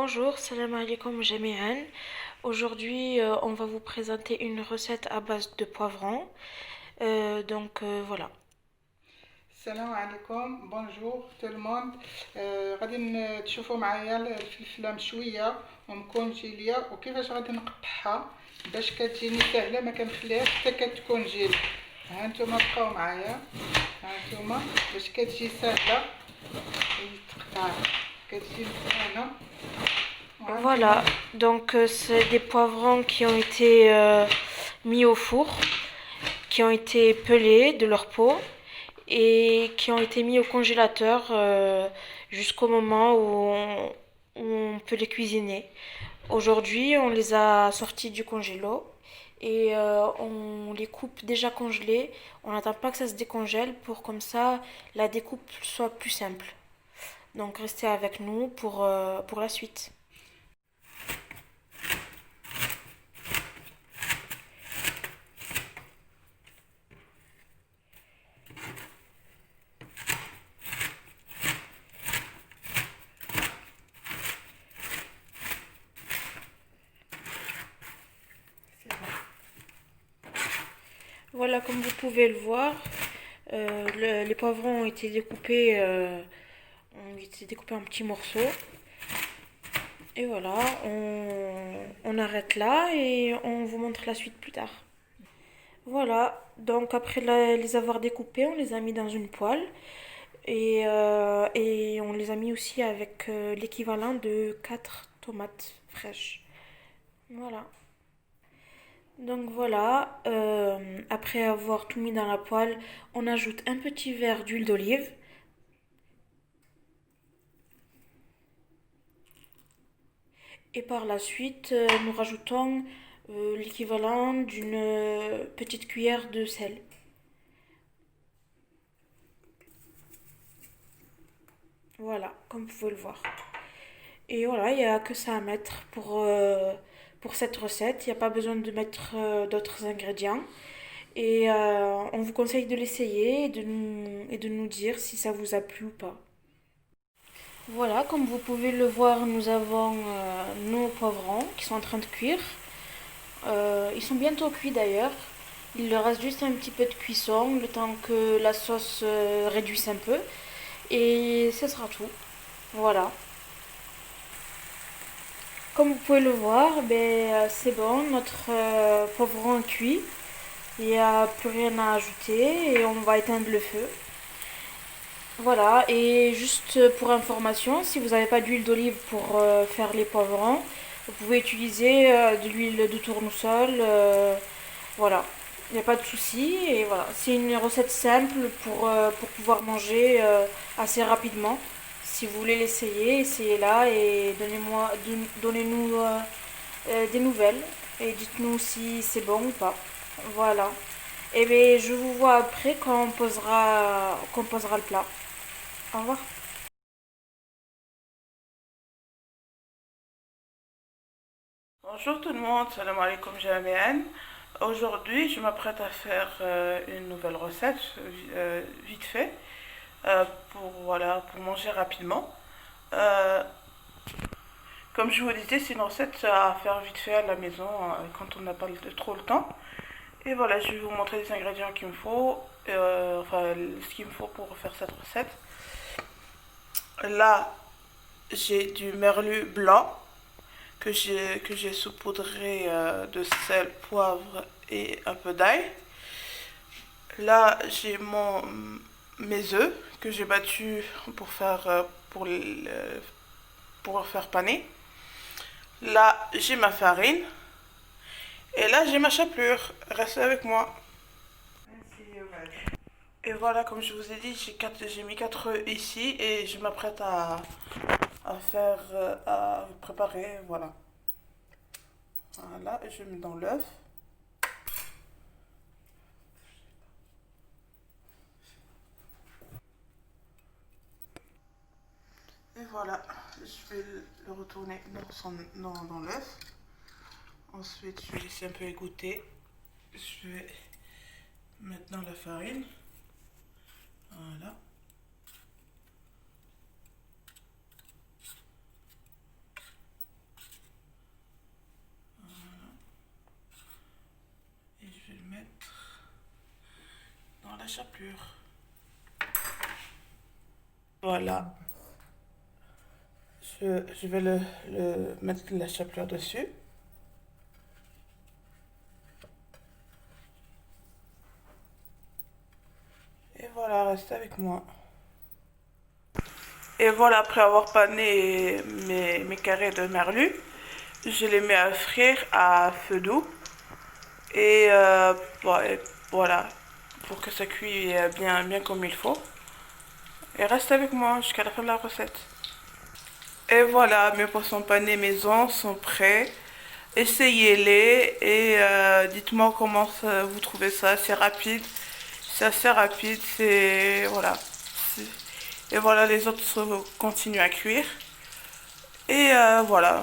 Bonjour, salam alaikum jami'an. Aujourd'hui, on va vous présenter une recette à base de poivrons. Voilà. السلام عليكم بونجور تو الموند. غادي تشوفوا معايا الفلفله مشويه ومكونجيليه وكيفاش غادي نقطعها باش كتجيني سهله، ما كنخليهاش حتى كتكونجيل. ها نتوما بقاو معايا، ها نتوما باش كتجي سهله تقطع، كتجي مزيانه. Voilà, c'est des poivrons qui ont été mis au four, qui ont été pelés de leur peau et qui ont été mis au congélateur jusqu'au moment où on peut les cuisiner. Aujourd'hui, on les a sortis du congélo et on les coupe déjà congelés. On n'attend pas que ça se décongèle pour comme ça la découpe soit plus simple. Donc restez avec nous pour la suite. Voilà, comme vous pouvez le voir, les poivrons ont été découpés en petits morceaux. Et voilà, on arrête là et on vous montre la suite plus tard. Voilà, donc après les avoir découpés, on les a mis dans une poêle et on les a mis aussi avec l'équivalent de 4 tomates fraîches. Voilà. Donc voilà, après avoir tout mis dans la poêle, on ajoute un petit verre d'huile d'olive. Et par la suite, nous rajoutons l'équivalent d'une petite cuillère de sel. Voilà, comme vous pouvez le voir. Et voilà, il n'y a que ça à mettre pour cette recette. Il n'y a pas besoin de mettre d'autres ingrédients. Et on vous conseille de l'essayer et de nous dire si ça vous a plu ou pas. Voilà, comme vous pouvez le voir, nous avons nos poivrons qui sont en train de cuire. Ils sont bientôt cuits d'ailleurs. Il leur reste juste un petit peu de cuisson, le temps que la sauce réduise un peu. Et ce sera tout. Voilà. Comme vous pouvez le voir, c'est bon, notre poivron est cuit. Il n'y a plus rien à ajouter et on va éteindre le feu. Voilà, et juste pour information, si vous n'avez pas d'huile d'olive pour faire les poivrons, vous pouvez utiliser de l'huile de tournesol. Voilà, il n'y a pas de souci. Et voilà, c'est une recette simple pour pouvoir manger assez rapidement. Si vous voulez l'essayer, essayez-la et donnez-nous des nouvelles. Et dites-nous si c'est bon ou pas. Voilà. Et bien, je vous vois après quand qu'on posera le plat. Au revoir. Bonjour tout le monde, salam alaikum jami'an. Aujourd'hui, je m'apprête à faire une nouvelle recette vite fait pour manger rapidement. Euh, Comme je vous disais, c'est une recette à faire vite fait à la maison quand on n'a pas trop le temps. Et voilà, je vais vous montrer les ingrédients qu'il me faut, ce qu'il me faut pour faire cette recette. Là, j'ai du merlu blanc que j'ai saupoudré de sel, poivre et un peu d'ail. Là, j'ai mes œufs que j'ai battus pour pour faire paner. Là, j'ai ma farine. Et là, j'ai ma chapelure. Restez avec moi. Et voilà, comme je vous ai dit, j'ai mis 4 œufs ici et je m'apprête à préparer. Voilà. Voilà, et je mets dans l'œuf. Et voilà, je vais le retourner dans l'œuf. Ensuite, je vais laisser un peu égoutter. Je vais mettre dans la farine. Voilà. chapelure. Voilà. Je vais mettre la chapelure dessus. Et voilà, restez avec moi. Et voilà, après avoir pané mes carrés de merlu, je les mets à frire à feu doux. Et, et voilà, pour que ça cuise bien comme il faut. Et reste avec moi jusqu'à la fin de la recette. Et voilà, mes poissons panés maison sont prêts. Essayez-les et dites-moi comment vous trouvez ça. C'est rapide, c'est assez rapide. Voilà. Et voilà, les autres continuent à cuire. Et voilà,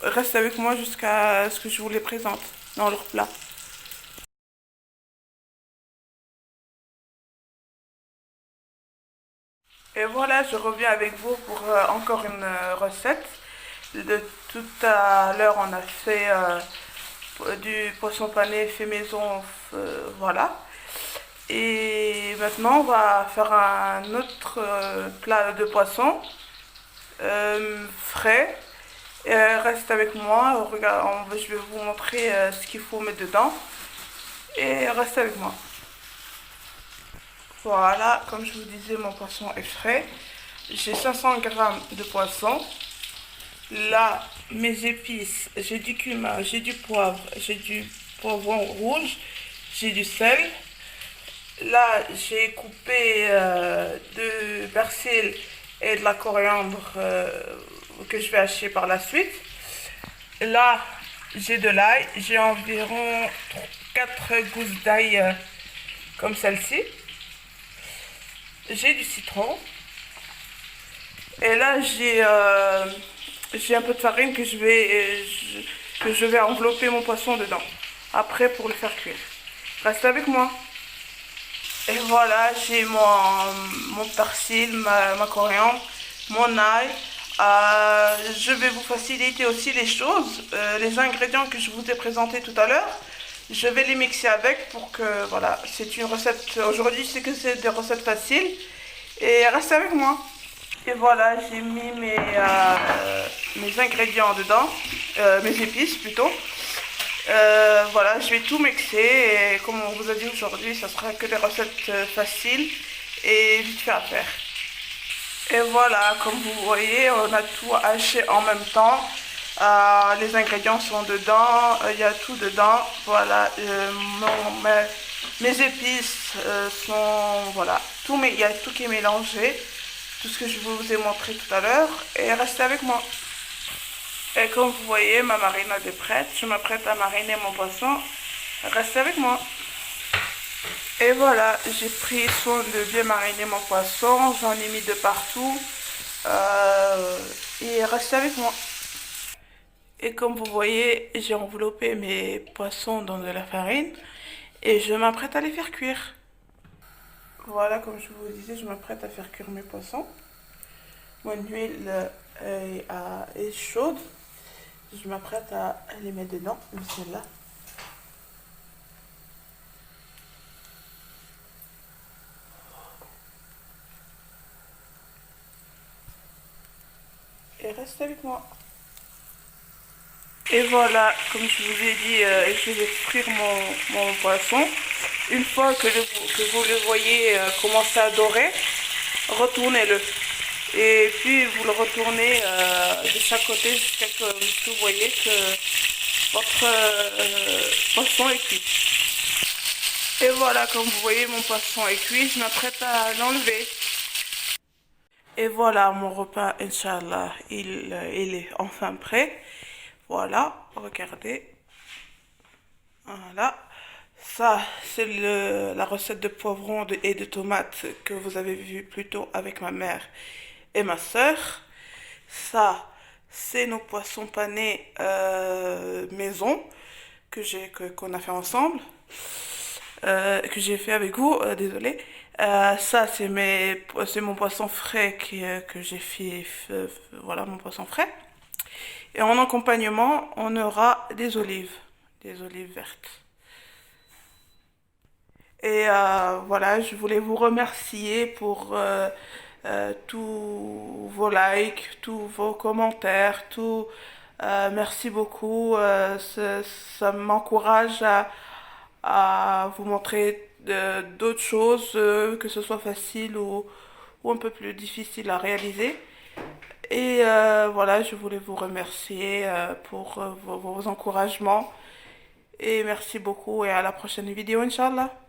reste avec moi jusqu'à ce que je vous les présente dans leur plat. Et voilà, je reviens avec vous pour encore une recette. De tout à l'heure, on a fait du poisson pané fait maison, voilà. Et maintenant, on va faire un autre plat de poisson frais. Reste avec moi, regarde, je vais vous montrer ce qu'il faut mettre dedans. Et reste avec moi. Voilà, comme je vous disais, mon poisson est frais. J'ai 500 grammes de poisson. Là, mes épices, j'ai du cumin, j'ai du poivre, j'ai du poivron rouge, j'ai du sel. Là, j'ai coupé de persil et de la coriandre que je vais hacher par la suite. Là, j'ai de l'ail, j'ai environ 4 gousses d'ail comme celle-ci. J'ai du citron. Et là, j'ai un peu de farine que je vais envelopper mon poisson dedans. Après, pour le faire cuire. Reste avec moi. Et voilà, j'ai mon persil, ma coriandre, mon ail. Je vais vous faciliter aussi les choses. Les ingrédients que je vous ai présentés tout à l'heure, je vais les mixer avec pour que, voilà, c'est une recette. Aujourd'hui, c'est que c'est des recettes faciles. Et reste avec moi. Et voilà, j'ai mis mes ingrédients dedans, mes épices plutôt. Voilà, je vais tout mixer et comme on vous a dit aujourd'hui, ça sera que des recettes faciles et vite fait à faire. Et voilà, comme vous voyez, on a tout haché en même temps. Les ingrédients sont dedans, il y a tout dedans. Voilà, mes épices sont, voilà, il y a tout qui est mélangé. Tout ce que je vous ai montré tout à l'heure. Et restez avec moi. Et comme vous voyez, ma marinade est prête. Je m'apprête à mariner mon poisson. Restez avec moi. Et voilà, j'ai pris soin de bien mariner mon poisson. J'en ai mis de partout. Et restez avec moi. Et comme vous voyez, j'ai enveloppé mes poissons dans de la farine. Et je m'apprête à les faire cuire. Voilà, comme je vous disais, je m'apprête à faire cuire mes poissons. Mon huile est chaude. Je m'apprête à les mettre dedans, comme celle-là. Et restez avec moi. Et voilà, comme je vous ai dit, je vais frire mon poisson. Une fois que vous le voyez commencer à dorer, retournez-le. Et puis vous le retournez de chaque côté jusqu'à ce que vous voyez que votre poisson est cuit. Et voilà, comme vous voyez, mon poisson est cuit, je m'apprête à l'enlever. Et voilà, mon repas, Inch'Allah, il est enfin prêt. Voilà, regardez. Voilà. Ça, c'est la recette de poivrons et de tomates que vous avez vu plus tôt avec ma mère et ma soeur. Ça, c'est nos poissons panés maison qu'on a fait ensemble, que j'ai fait avec vous, désolé. Ça, c'est mon poisson frais que j'ai fait, voilà mon poisson frais. Et en accompagnement, on aura des olives vertes. Et voilà, je voulais vous remercier pour tous vos likes, tous vos commentaires, tout. Merci beaucoup. Ça m'encourage à vous montrer d'autres choses, que ce soit facile ou un peu plus difficile à réaliser. Et voilà, je voulais vous remercier pour vos encouragements. Et merci beaucoup et à la prochaine vidéo, Inch'Allah.